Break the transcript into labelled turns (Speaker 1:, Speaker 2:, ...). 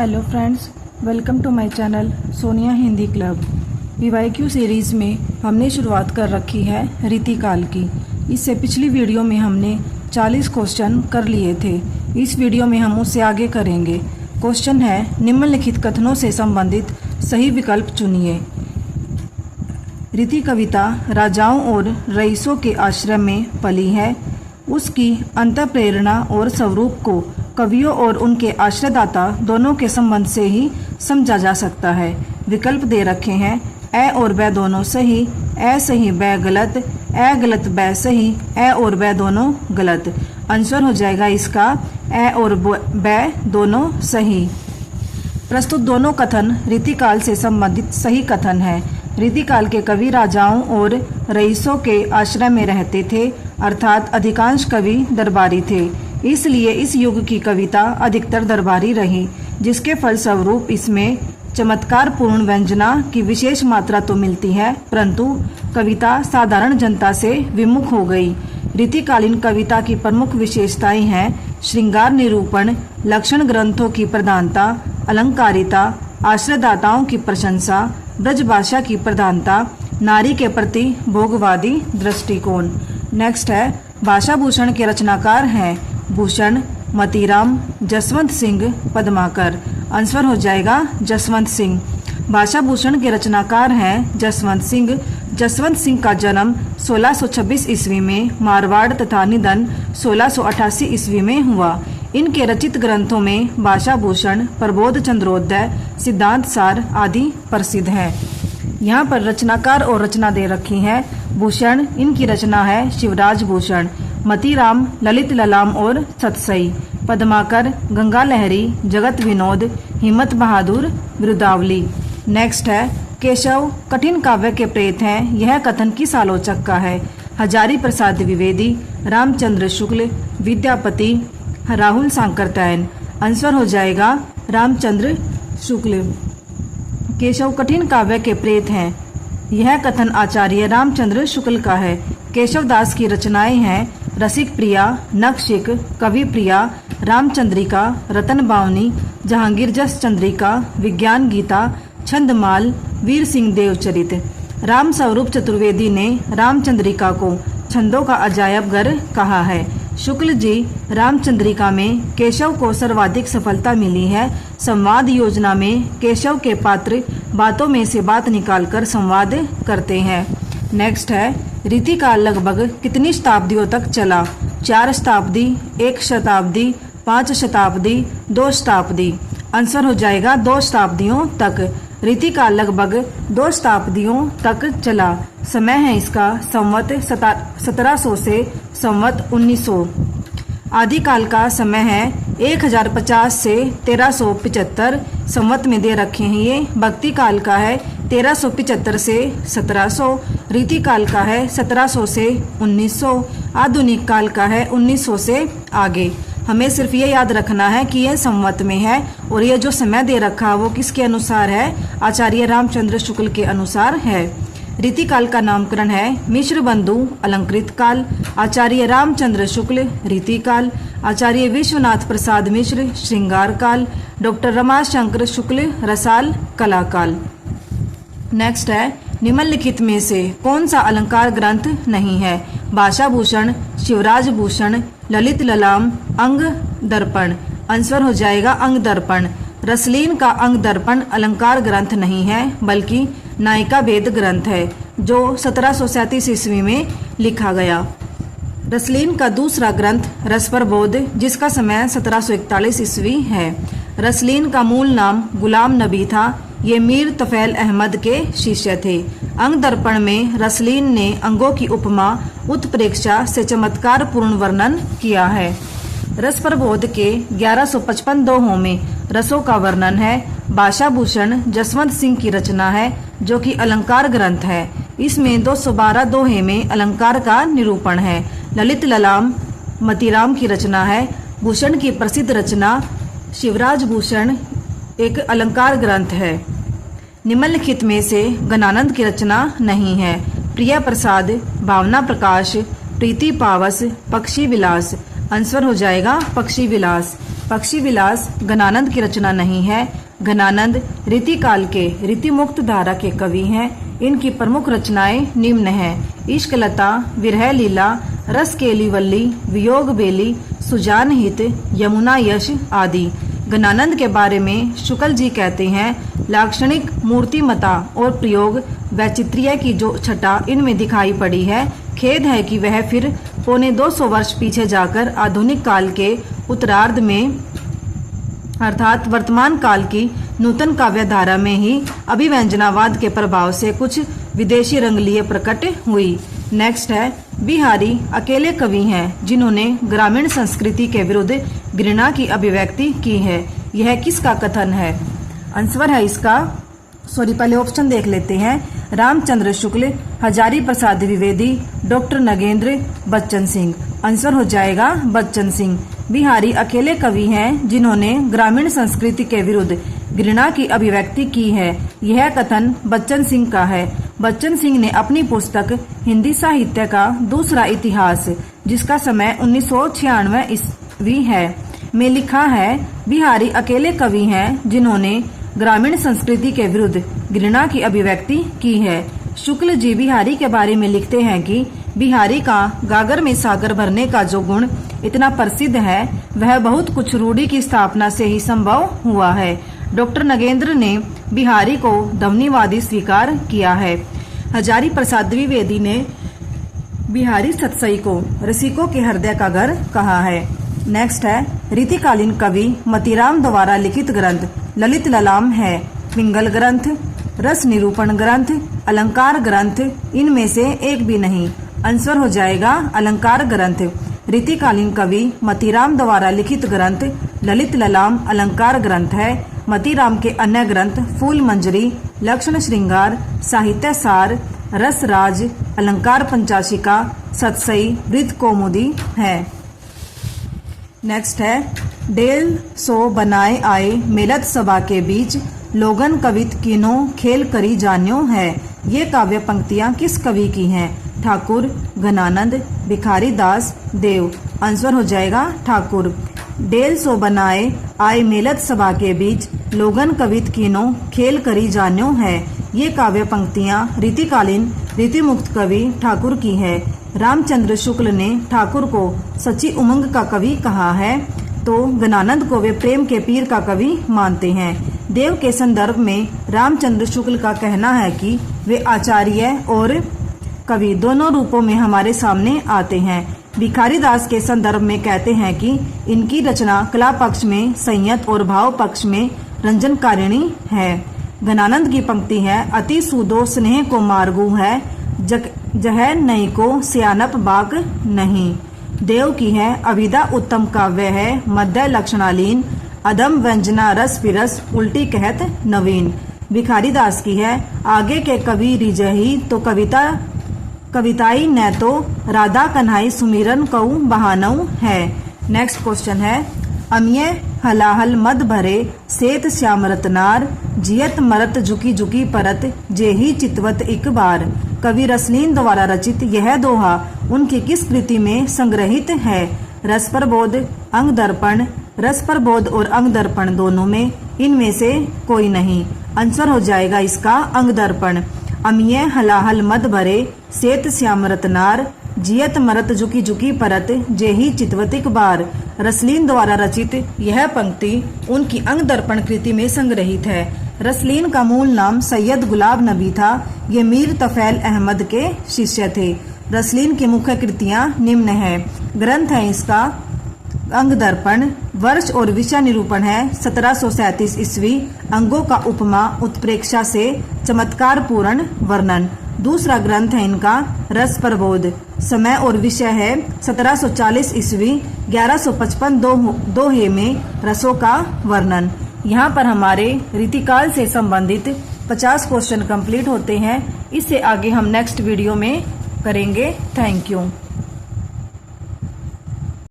Speaker 1: Hello friends, welcome to my channel Sonia Hindi Club. PYQ series में हमने शुरुआत कर रखी है रीतिकाल की। इससे पिछली वीडियो में हमने 40 क्वेश्चन कर लिए थे। इस वीडियो में हम उससे आगे करेंगे। क्वेश्चन है, निम्नलिखित कथनों से संबंधित सही विकल्प चुनिए। रीति कविता राजाओं और रईसों के आश्रम में पली है। उसकी अंतःप्रेरणा और स्वरूप को कवियों और उनके आश्रयदाता दोनों के संबंध से ही समझा जा सकता है। विकल्प दे रखे हैं, ए और ब दोनों सही, ए सही ब गलत, ए गलत ब सही, ए और ब दोनों गलत। आंसर हो जाएगा इसका ए और ब दोनों सही। प्रस्तुत दोनों कथन रीतिकाल से संबंधित सही कथन है। रीतिकाल के कवि राजाओं और रईसों के आश्रय में रहते थे, अर्थात अधिकांश कवि दरबारी थे। इसलिए इस युग की कविता अधिकतर दरबारी रही, जिसके फलस्वरूप इसमें चमत्कारपूर्ण व्यंजना की विशेष मात्रा तो मिलती है, परंतु कविता साधारण जनता से विमुख हो गई। रीतिकालीन कविता की प्रमुख विशेषताएं हैं श्रृंगार निरूपण, लक्षण ग्रंथों की प्रधानता, अलंकारिता, आश्रयदाताओं की प्रशंसा, ब्रजभाषा की प्रधानता, नारी के प्रति भोगवादी दृष्टिकोण। नेक्स्ट है, भाषा भूषण के रचनाकार हैं भूषण, मतीराम, जसवंत सिंह, पद्माकर। आंसर हो जाएगा जसवंत सिंह। भाषा भूषण के रचनाकार हैं जसवंत सिंह। जसवंत सिंह का जन्म 1626 ईस्वी में मारवाड़ तथा निधन 1688 ईस्वी में हुआ। इनके रचित ग्रंथों में भाषा भूषण, प्रबोध चंद्रोदय, सिद्धांत सार आदि प्रसिद्ध हैं। यहाँ पर रचनाकार और रचना दे रखी है। भूषण, इनकी रचना है शिवराज भूषण। मतीराम, ललित ललाम और सतसई। पद्माकर, गंगा लहरी, जगत विनोद, हिम्मत बहादुर, बिरुदावली। नेक्स्ट है, केशव कठिन काव्य के प्रेत हैं। यह कथन किस आलोचक का है? हजारी प्रसाद द्विवेदी, रामचंद्र शुक्ल, विद्यापति, राहुल सांकरतैन। आंसर हो जाएगा रामचंद्र शुक्ल। केशव कठिन काव्य के प्रेत हैं। यह कथन आचार्य रामचंद्र शुक्ल का है। केशवदास की रचनाएं हैं रसिक प्रिया, नखशिक, कवि प्रिया, रामचंद्रिका, रतन बावनी, जहांगीर जस चंद्रिका, विज्ञान गीता, छंदमाल, वीर सिंह देवचरित। राम स्वरूप चतुर्वेदी ने रामचंद्रिका को छंदों का अजायब घर कहा है। शुक्ल जी, रामचंद्रिका में केशव को सर्वाधिक सफलता मिली है। संवाद योजना में केशव के पात्र बातों में से बात निकालकर संवाद करते हैं। नेक्स्ट है, रीतिकाल लगभग कितनी शताब्दियों तक चला? 4 शताब्दी, 1 शताब्दी, 5 शताब्दी, 2 शताब्दी। आंसर हो जाएगा 2 शताब्दियों तक। रीतिकाल लगभग 2 शताब्दियों तक चला। समय है इसका संवत 1700 से संवत 1900। आदिकाल का समय है 1050 से 1375 संवत में दे रखे हैं ये। भक्ति काल का है 1375 से 1700। रीतिकाल का है 1700 से 1900। आधुनिक काल का है 1900 से आगे। हमें सिर्फ ये याद रखना है कि यह संवत में है और ये जो समय दे रखा है वो किसके अनुसार है? आचार्य रामचंद्र शुक्ल के अनुसार है। रीतिकाल का नामकरण है मिश्र बंधु अलंकृत काल, आचार्य रामचंद्र शुक्ल रीतिकाल, आचार्य विश्वनाथ प्रसाद मिश्र श्रृंगार काल, डॉक्टर रमाशंकर शुक्ल रसाल कलाकाल। नेक्स्ट है, निम्नलिखित में से कौन सा अलंकार ग्रंथ नहीं है? भाषा भूषण, शिवराज भूषण, ललित ललाम, अंग दर्पण। आंसर हो जाएगा अंग दर्पण। रसलीन का अंग दर्पण अलंकार ग्रंथ नहीं है, बल्कि नायिका भेद ग्रंथ है, जो 1737 ईस्वी में लिखा गया। रसलीन का दूसरा ग्रंथ रसप्रबोध, जिसका समय 1741 ईस्वी है। रसलीन का मूल नाम गुलाम नबी था। ये मीर तफैल अहमद के शिष्य थे। अंग दर्पण में रसलीन ने अंगों की उपमा, उत्प्रेक्षा से चमत्कार पूर्ण वर्णन किया है। रस प्रबोध के 1155 दोहों में रसों का वर्णन है। भाषा भूषण जसवंत सिंह की रचना है, जो कि अलंकार ग्रंथ है। इसमें 212 दोहे में अलंकार का निरूपण है। ललित ललाम मतीराम की रचना है। भूषण की प्रसिद्ध रचना शिवराज भूषण एक अलंकार ग्रंथ है। निम्नलिखित में से गणानंद की रचना नहीं है। प्रिया प्रसाद, भावना प्रकाश, प्रीति पावस, पक्षी विलास। आंसर हो जाएगा पक्षी विलास। पक्षी विलास घनानंद की रचना नहीं है। घनानंद रीतिकाल के रीतिमुक्त धारा के कवि हैं। इनकी प्रमुख रचनाएं निम्न हैं: इश्क लता, विरह लीला, रस केली वल्ली, वियोग बेली, सुजान हित, यमुना यश आदि। घनानंद के बारे में शुक्ल जी कहते हैं, लाक्षणिक मूर्तिमता और प्रयोग वैचित्र्य की जो छटा इनमें दिखाई पड़ी है, खेद है कि वह फिर 250 वर्ष पीछे जाकर आधुनिक काल के उत्तरार्ध में अर्थात वर्तमान काल की नूतन काव्य धारा में ही अभिव्यंजनावाद के प्रभाव से कुछ विदेशी रंग लिए प्रकट हुई। नेक्स्ट है, बिहारी अकेले कवि हैं जिन्होंने ग्रामीण संस्कृति के विरुद्ध घृणा की अभिव्यक्ति की है। यह किसका कथन है? आंसर है इसका, पहले ऑप्शन देख लेते हैं। रामचंद्र शुक्ल, हजारी प्रसाद द्विवेदी, डॉक्टर नगेंद्र, बच्चन सिंह। आंसर हो जाएगा बच्चन सिंह। बिहारी अकेले कवि हैं जिन्होंने ग्रामीण संस्कृति के विरुद्ध घृणा की अभिव्यक्ति की है। यह कथन बच्चन सिंह का है। बच्चन सिंह ने अपनी पुस्तक हिंदी साहित्य का दूसरा इतिहास, जिसका समय 1996 ईस्वी है, में लिखा है, बिहारी अकेले कवि हैं जिन्होंने ग्रामीण संस्कृति के विरुद्ध घृणा की अभिव्यक्ति की है। शुक्ल जी बिहारी के बारे में लिखते हैं कि बिहारी का गागर में सागर भरने का जो गुण इतना प्रसिद्ध है, वह बहुत कुछ रूढ़ी की स्थापना से ही संभव हुआ है। डॉक्टर नगेंद्र ने बिहारी को ध्वनिवादी स्वीकार किया है। हजारी प्रसाद द्विवेदी ने बिहारी सतसई को रसिकों के हृदय का घर कहा है। नेक्स्ट है, रीतिकालीन कवि मतीराम द्वारा लिखित ग्रंथ ललित ललाम है, पिंगल ग्रंथ, रस निरूपण ग्रंथ, अलंकार ग्रंथ, इनमें से एक भी नहीं। आंसर हो जाएगा अलंकार ग्रंथ। रीतिकालीन कवि मतीराम द्वारा लिखित ग्रंथ ललित ललाम अलंकार ग्रंथ है। मतीराम के अन्य ग्रंथ फूल मंजरी, लक्षण श्रृंगार, साहित्य सार, रसराज, अलंकार पंचाशिका, सतसई, वृत्त कौमुदी है। नेक्स्ट है, डेल सो बनाए आए मेलत सभा के बीच, लोगन कवित किनो खेल करी जान्यो है। ये काव्य पंक्तियां किस कवि की हैं? ठाकुर, घनानंद, भिखारी दास, देव। आंसर हो जाएगा ठाकुर। डेल सो बनाए आए मेलत सभा के बीच, लोगन कवित किनो खेल करी जान्यो है। ये काव्य पंक्तियां रीतिकालीन रीतिमुक्त कवि ठाकुर की है। रामचंद्र शुक्ल ने ठाकुर को सच्ची उमंग का कवि कहा है, तो घनानंद को वे प्रेम के पीर का कवि मानते हैं। देव के संदर्भ में रामचंद्र शुक्ल का कहना है कि वे आचार्य और कवि दोनों रूपों में हमारे सामने आते हैं। भिखारी दास के संदर्भ में कहते हैं कि इनकी रचना कला पक्ष में संयत और भाव पक्ष में रंजनकारिणी है। घनानंद की पंक्ति है, अति सुदो स्नेह को मार्गू है, जह नई को सियानप बाक नहीं। देव की है, अभिदा उत्तम काव्य है, मध्य लक्षणालीन, अदम व्यंजना रस पिरस, उल्टी कहत नवीन। भिखारी दास की है, आगे के कवि रिजही तो कविताई न तो राधा कन्हाई सुमिरन कऊ बहानऊ है। नेक्स्ट क्वेश्चन है, अमिय हलाहल मद भरे सेत श्याम रतनार, जियत मरत झुकी झुकी परत, जेही चितवत एक बार। कवि रसलीन द्वारा रचित यह दोहा उनकी किस कृति में संग्रहित है? रस प्रबोध, अंग दर्पण, रस प्रबोध और अंग दर्पण दोनों में, इनमें से कोई नहीं। आंसर हो जाएगा इसका अंग दर्पण। अमिय हलाहल मद भरे सेत श्याम रतनार, जियत मरत झुकी झुकी परत, जेही चितवतिक बार। रसलीन द्वारा रचित यह पंक्ति उनकी अंग दर्पण कृति में संग्रहित है। रसलीन का मूल नाम सैयद गुलाब नबी था। ये मीर तफैल अहमद के शिष्य थे। रसलीन की मुख्य कृतियां निम्न है। ग्रंथ है इसका अंग दर्पण, वर्ष और विषय निरूपण है 1737 ईस्वी, अंगों का उपमा उत्प्रेक्षा से चमत्कार पूर्ण वर्णन। दूसरा ग्रंथ है इनका रस प्रबोध, समय और विषय है 1740 ईस्वी, 1155 दोहे में रसों का वर्णन। यहाँ पर हमारे रीतिकाल से संबंधित 50 क्वेश्चन कंप्लीट होते हैं। इससे आगे हम नेक्स्ट वीडियो में करेंगे। Thank you.